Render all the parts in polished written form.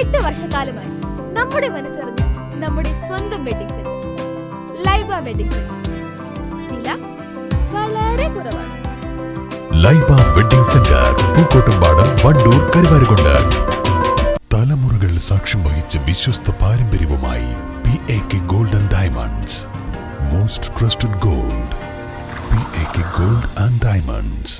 8 വർഷക്കാലമായി നമ്മുടെ മനസ്സറിഞ്ഞ് നമ്മുടെ സ്വന്തം wedding centre Laiba wedding centre. വില വളരെ കുറവാണ്. Laiba wedding centre, Pookkottumpadam, Wandoor, Karuvarakundu. തലമുറകൾ സാക്ഷ്യം വഹിച്ച വിശ്വസ്ത പാരമ്പര്യവുമായി PAK Gold and Diamonds. Most trusted gold. PAK Gold and Diamonds.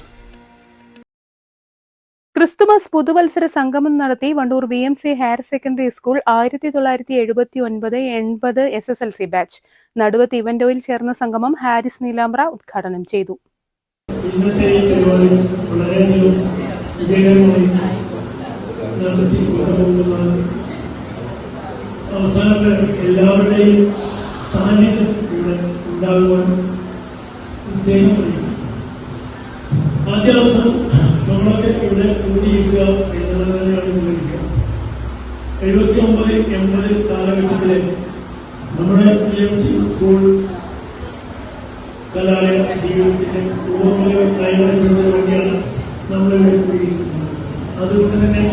Christmas പുതുവത്സര സംഗമം നടത്തി Wandoor VMC higher secondary school 1979-80 SSLC batch. Naduvath event ഓയിൽ ചേർന്ന സംഗമം ഹാരിസ് നീലാമ്പ്ര ഉദ്ഘാടനം ചെയ്തു. ഇന്നത്തെ ഈ പരിപാടി വളരെയധികം വിജയകരമായി അവസാനത്തെ എല്ലാവരുടെയും സാന്നിധ്യം ഇവിടെ ഉണ്ടാകുവാൻ ഉദ്ദേശം. ആദ്യ അവസരം നമ്മളൊക്കെ ഇവിടെ കൂടിയിരിക്കുക എന്നുള്ളത് തന്നെയാണ് വിവരിക്കുക. 79-80 കാലഘട്ടത്തിലെ നമ്മുടെ VMC സ്കൂൾ കലാലയ ജീവിതത്തിന്റെ പൂർവ്വങ്ങൾ കൈവരുന്നതിന് വേണ്ടിയാണ് നമ്മളിവിടെ കൂടിയിരിക്കുന്നത്. അതുകൊണ്ട് തന്നെ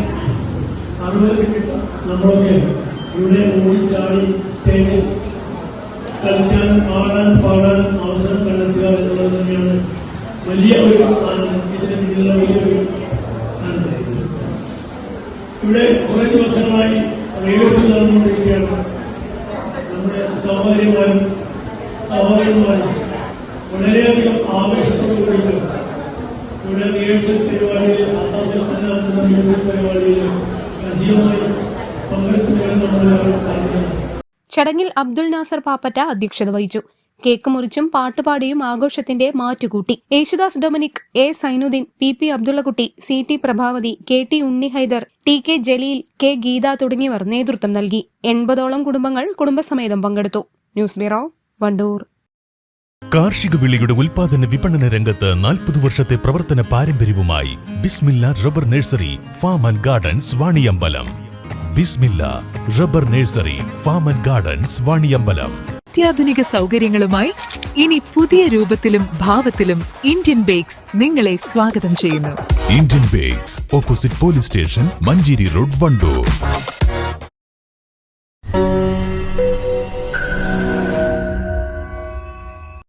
60 മിനിറ്റ് നമ്മളൊക്കെ ഇവിടെ ഓടിച്ചാടി സ്റ്റേജിൽ കളിക്കാനും ആടാനും പാടാനും അവസരം കണ്ടെത്തുക എന്നുള്ളത് തന്നെയാണ് വലിയ ഒരു ആനന്ദം. ഇതിന് പിന്നിലുള്ള വലിയൊരു ആനന്ദം. ഇവിടെ കുറെ ദിവസങ്ങളായി റിഹേഴ്സൽ നടന്നുകൊണ്ടിരിക്കുകയാണ്. നമ്മുടെ സഹോദരിമാരും സഹോദരന്മാരും വളരെയധികം ആവേശത്തോടുകൂടി ഇവിടെ റിഹേഴ്സൽ പരിപാടിയിൽ നടത്തുന്ന റിഹേഴ്സൽ പരിപാടിയിൽ സജീവമായി പങ്കെടുക്കുന്നതിന് നമ്മളെല്ലാവരും കാണുന്നത്. ചടങ്ങിൽ അബ്ദുൽ നാസർ പാപ്പറ്റ അധ്യക്ഷത വഹിച്ചു. കേക്ക് മുറിച്ചും പാട്ടുപാടിയും ആഘോഷത്തിന്റെ മാറ്റുകൂട്ടി. Yesudas Dominic, A Zainuddin, PP Abdullakutty, CT Prabhavathi, KT Unni Haider, TK Jaleel, K Geetha തുടങ്ങിയവർ നേതൃത്വം നൽകി. 80ഓളം കുടുംബങ്ങൾ കുടുംബസമേതം പങ്കെടുത്തു. News bureau, Wandoor. കാർഷിക വിളയുടെ ഉൽപാദന വിപണന രംഗത്ത് 40 വർഷത്തെ പ്രവർത്തന പാരമ്പര്യവുമായി Bismilla rubber nursery, farm and gardens, Vaniyambalam. Bismilla rubber nursery, farm and gardens, Vaniyambalam. അത്യാധുനിക സൗകര്യങ്ങളുമായി ഇനി പുതിയ രൂപത്തിലും ഭാവത്തിലും ഇന്ത്യൻ ബേക്സ് നിങ്ങളെ സ്വാഗതം ചെയ്യുന്നു. Indian bakes, opposite police station, Manjeri road, Wandoor.